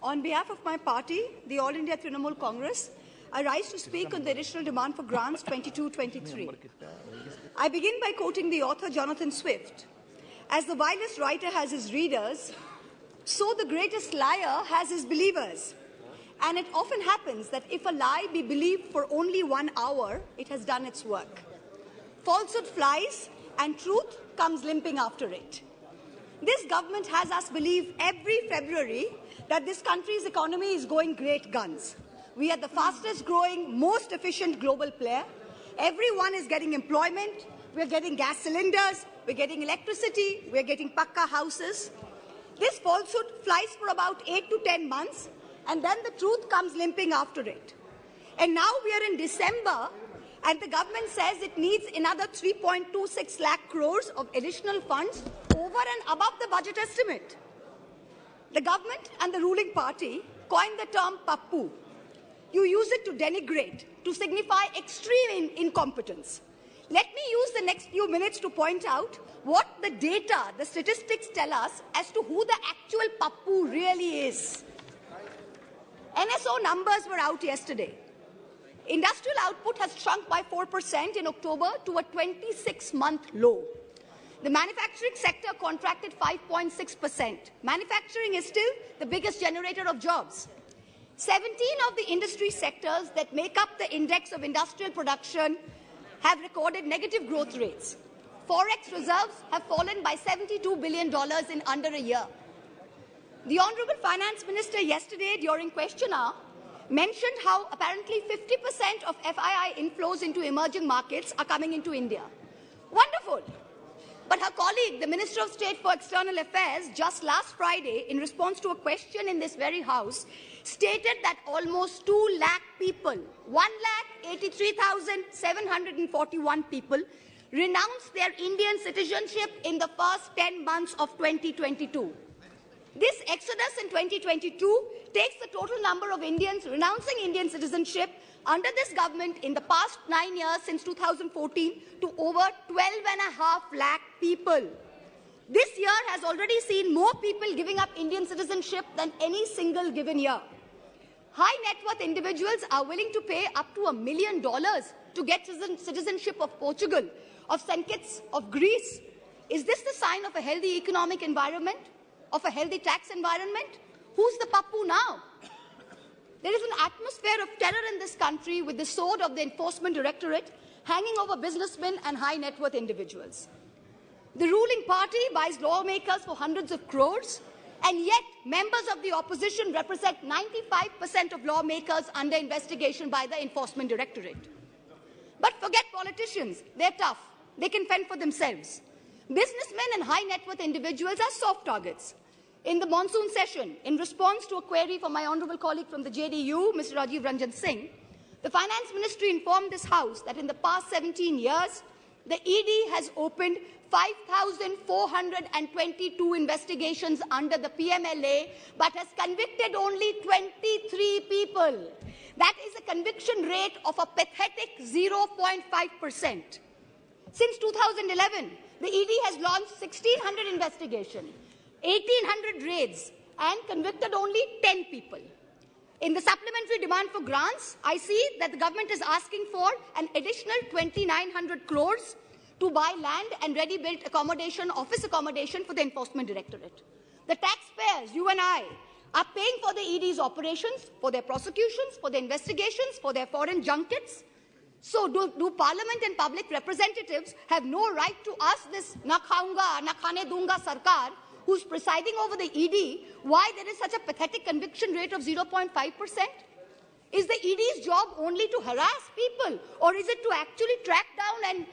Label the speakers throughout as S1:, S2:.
S1: On behalf of my party, the All India Trinamool Congress, I rise to speak on the additional demand for grants 22-23. I begin by quoting the author Jonathan Swift. As the vilest writer has his readers, so the greatest liar has his believers. And it often happens that if a lie be believed for only 1 hour, it has done its work. Falsehood flies and truth comes limping after it. This government has us believe every February that this country's economy is going great guns. We are the fastest growing, most efficient global player. Everyone is getting employment. We're getting gas cylinders. We're getting electricity. We're getting pakka houses. This falsehood flies for about 8 to 10 months, and then the truth comes limping after it. And now we are in December, and the government says it needs another 3.26 lakh crores of additional funds over and above the budget estimate. The government and the ruling party coined the term pappu. You use it to denigrate, to signify extreme incompetence. Let me use the next few minutes to point out what the data, the statistics tell us as to who the actual pappu really is. NSO numbers were out yesterday. Industrial output has shrunk by 4% in October to a 26-month low. The manufacturing sector contracted 5.6%. Manufacturing is still the biggest generator of jobs. 17 of the industry sectors that make up the index of industrial production have recorded negative growth rates. Forex reserves have fallen by $72 billion in under a year. The Honourable Finance Minister yesterday during question hour mentioned how apparently 50% of FII inflows into emerging markets are coming into India. Wonderful. But her colleague, the Minister of State for External Affairs, just last Friday, in response to a question in this very House, stated that almost 2 lakh people, 1,83,741 people, renounced their Indian citizenship in the first 10 months of 2022. This exodus in 2022 takes the total number of Indians renouncing Indian citizenship under this government in the past 9 years since 2014 to over 12.5 lakh people. This year has already seen more people giving up Indian citizenship than any single given year. High net worth individuals are willing to pay up to $1 million to get citizenship of Portugal, of St. Kitts, of Greece. Is this the sign of a healthy economic environment? Of a healthy tax environment? Who's the pappu now? There is an atmosphere of terror in this country with the sword of the Enforcement Directorate hanging over businessmen and high net worth individuals. The ruling party buys lawmakers for hundreds of crores, and yet members of the opposition represent 95% of lawmakers under investigation by the Enforcement Directorate. But forget politicians. They're tough. They can fend for themselves. Businessmen and high net worth individuals are soft targets. In the monsoon session, in response to a query from my honourable colleague from the JDU, Mr. Rajiv Ranjan Singh, the Finance Ministry informed this House that in the past 17 years, the ED has opened 5,422 investigations under the PMLA, but has convicted only 23 people. That is a conviction rate of a pathetic 0.5%. Since 2011, the ED has launched 1,600 investigations, 1,800 raids, and convicted only 10 people. In the supplementary demand for grants, I see that the government is asking for an additional 2,900 crores to buy land and ready-built accommodation, office accommodation for the Enforcement Directorate. The taxpayers, you and I, are paying for the ED's operations, for their prosecutions, for their investigations, for their foreign junkets. So do Parliament and public representatives have no right to ask this na khaunga, na khane dunga sarkar, who's presiding over the ED, why there is such a pathetic conviction rate of 0.5%? Is the ED's job only to harass people, or is it to actually track down and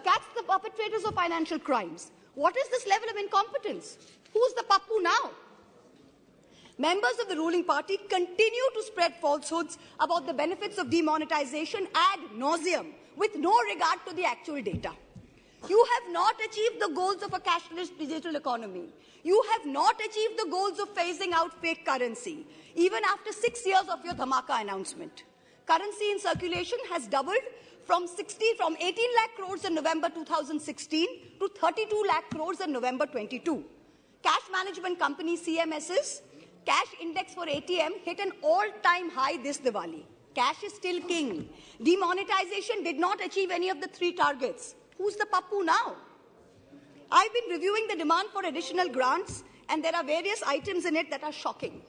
S1: catch the perpetrators of financial crimes? What is this level of incompetence? Who's the pappu now? Members of the ruling party continue to spread falsehoods about the benefits of demonetization ad nauseum, with no regard to the actual data. You have not achieved the goals of a cashless digital economy. You have not achieved the goals of phasing out fake currency, even after 6 years of your dhamaka announcement. Currency in circulation has doubled from 18 lakh crores in November 2016 to 32 lakh crores in November 22. Cash management company CMSs cash index for ATM hit an all-time high this Diwali. Cash is still king. Demonetization did not achieve any of the 3 targets. Who's the pappu now? I've been reviewing the demand for additional grants, and there are various items in it that are shocking.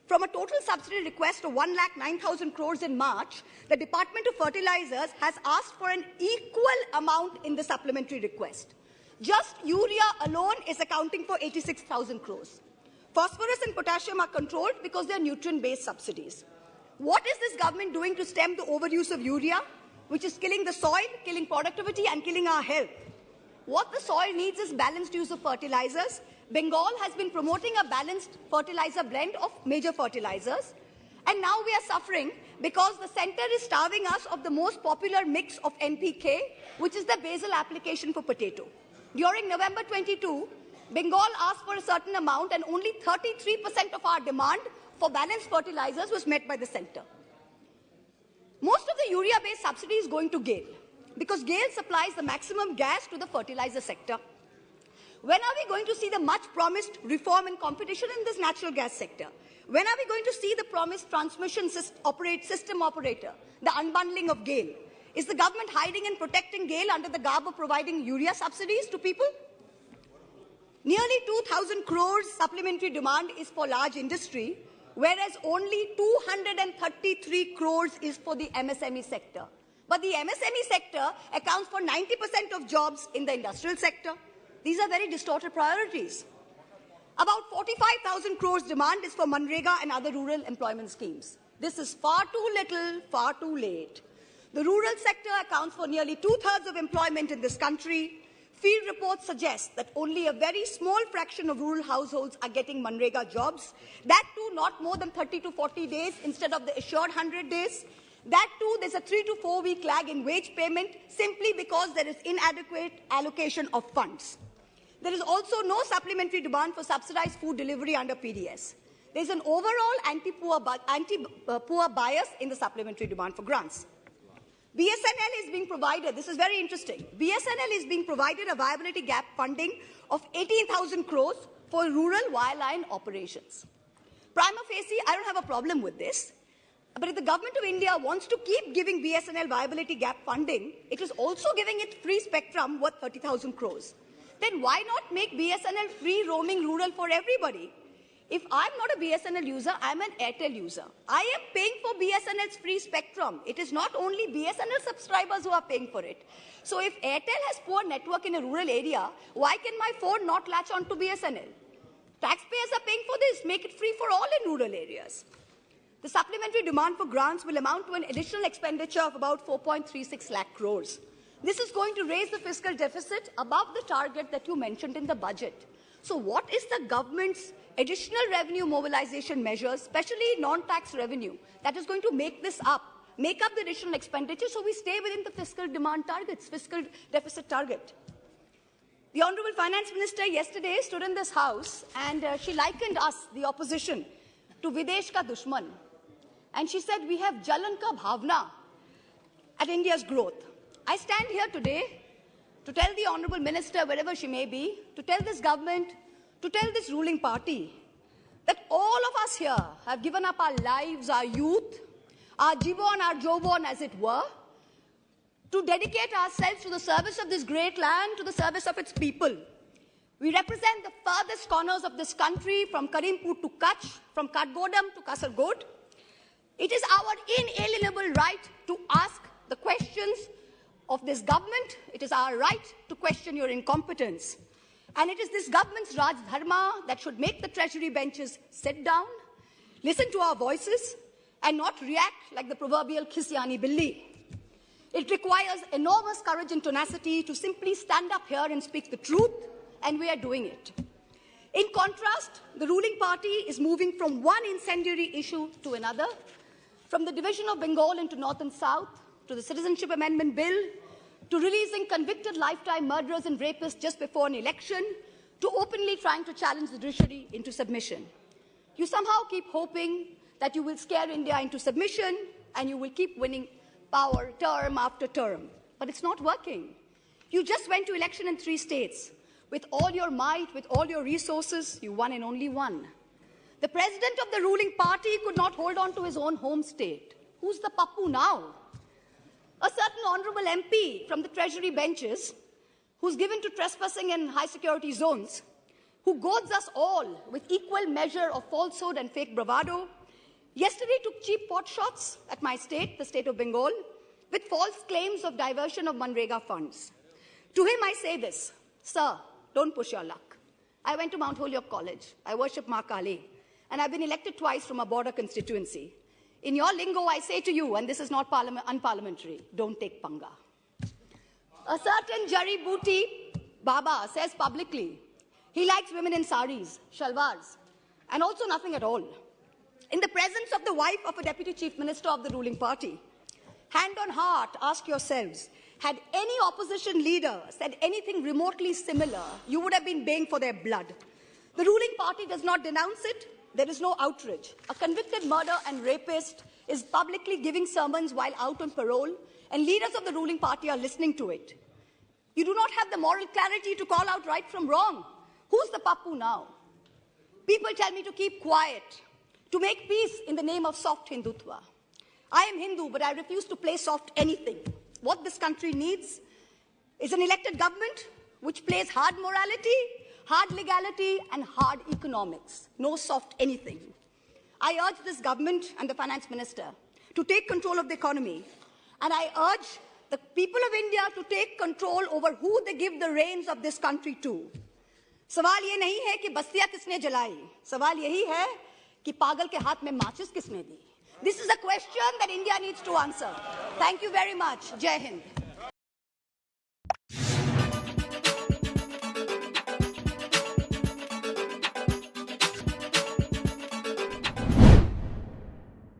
S1: From a total subsidy request of 1,09,000 crores in March, the Department of Fertilizers has asked for an equal amount in the supplementary request. Just urea alone is accounting for 86,000 crores. Phosphorus and potassium are controlled because they are nutrient-based subsidies. What is this government doing to stem the overuse of urea, which is killing the soil, killing productivity, and killing our health? What the soil needs is balanced use of fertilizers. Bengal has been promoting a balanced fertilizer blend of major fertilizers. And now we are suffering because the center is starving us of the most popular mix of NPK, which is the basal application for potato. During November 22, Bengal asked for a certain amount, and only 33% of our demand for balanced fertilizers was met by the center. Most of the urea-based subsidy is going to GAIL, because GAIL supplies the maximum gas to the fertilizer sector. When are we going to see the much-promised reform and competition in this natural gas sector? When are we going to see the promised transmission system operator, the unbundling of GAIL? Is the government hiding and protecting GAIL under the garb of providing urea subsidies to people? Nearly 2,000 crores supplementary demand is for large industry, whereas only 233 crores is for the MSME sector. But the MSME sector accounts for 90% of jobs in the industrial sector. These are very distorted priorities. About 45,000 crores demand is for Manrega and other rural employment schemes. This is far too little, far too late. The rural sector accounts for nearly 2/3 of employment in this country. Field reports suggest that only a very small fraction of rural households are getting Manrega jobs. That too, not more than 30 to 40 days instead of the assured 100 days. That too, there's a 3 to 4 week lag in wage payment simply because there is inadequate allocation of funds. There is also no supplementary demand for subsidized food delivery under PDS. There's an overall anti-poor bias in the supplementary demand for grants. BSNL is being provided, this is very interesting, BSNL is being provided a viability gap funding of 18,000 crores for rural wireline operations. Prima facie, I don't have a problem with this. But if the government of India wants to keep giving BSNL viability gap funding, it is also giving it free spectrum worth 30,000 crores. Then why not make BSNL free roaming rural for everybody? If I'm not a BSNL user, I'm an Airtel user. I am paying for BSNL's free spectrum. It is not only BSNL subscribers who are paying for it. So if Airtel has poor network in a rural area, why can my phone not latch on to BSNL? Taxpayers are paying for this. Make it free for all in rural areas. The supplementary demand for grants will amount to an additional expenditure of about 4.36 lakh crores. This is going to raise the fiscal deficit above the target that you mentioned in the budget. So what is the government's additional revenue mobilization measures, especially non-tax revenue, that is going to make up the additional expenditure so we stay within the fiscal demand targets, fiscal deficit target? The Honorable Finance Minister yesterday stood in this House and she likened us, the opposition, to Videsh ka dushman. And she said, we have Jalan ka bhavna at India's growth. I stand here today to tell the Honorable Minister, wherever she may be, to tell this government, to tell this ruling party, that all of us here have given up our lives, our youth, our jibon, our jobon, as it were, to dedicate ourselves to the service of this great land, to the service of its people. We represent the farthest corners of this country, from Karimpur to Kutch, from Katgodam to Kasargod. It is our inalienable right to ask the questions of this government. It is our right to question your incompetence. And it is this government's Raj Dharma that should make the treasury benches sit down, listen to our voices, and not react like the proverbial Khisyani Billi. It requires enormous courage and tenacity to simply stand up here and speak the truth, and we are doing it. In contrast, the ruling party is moving from one incendiary issue to another, from the division of Bengal into North and South, to the Citizenship Amendment Bill, to releasing convicted lifetime murderers and rapists just before an election, to openly trying to challenge the judiciary into submission. You somehow keep hoping that you will scare India into submission and you will keep winning power term after term. But it's not working. You just went to election in 3 states. With all your might, with all your resources, you won and only won. The president of the ruling party could not hold on to his own home state. Who's the pappu now? A certain honorable MP from the treasury benches, who's given to trespassing in high security zones, who goads us all with equal measure of falsehood and fake bravado, yesterday took cheap pot shots at my state, the state of Bengal, with false claims of diversion of Manrega funds. To him I say this, sir, don't push your luck. I went to Mount Holyoke College. I worship Ma Kali. And I've been elected twice from a border constituency. In your lingo, I say to you, and this is not unparliamentary, don't take panga. A certain Jari Booty Baba says publicly he likes women in saris, shalwars, and also nothing at all. In the presence of the wife of a deputy chief minister of the ruling party, hand on heart, ask yourselves, had any opposition leader said anything remotely similar, you would have been baying for their blood. The ruling party does not denounce it. There is no outrage. A convicted murderer and rapist is publicly giving sermons while out on parole, and leaders of the ruling party are listening to it. You do not have the moral clarity to call out right from wrong. Who's the pappu now? People tell me to keep quiet, to make peace in the name of soft Hindutva. I am Hindu, but I refuse to play soft anything. What this country needs is an elected government which plays hard morality, hard legality, and hard economics. No soft anything. I urge this government and the finance minister to take control of the economy. And I urge the people of India to take control over who they give the reins of this country to. सवाल ये नहीं है कि बस्तियां किसने जलाई. सवाल यही है कि पागल के हाथ में माचिस किसने दी. This is a question that India needs to answer. Thank you very much. Jai Hind.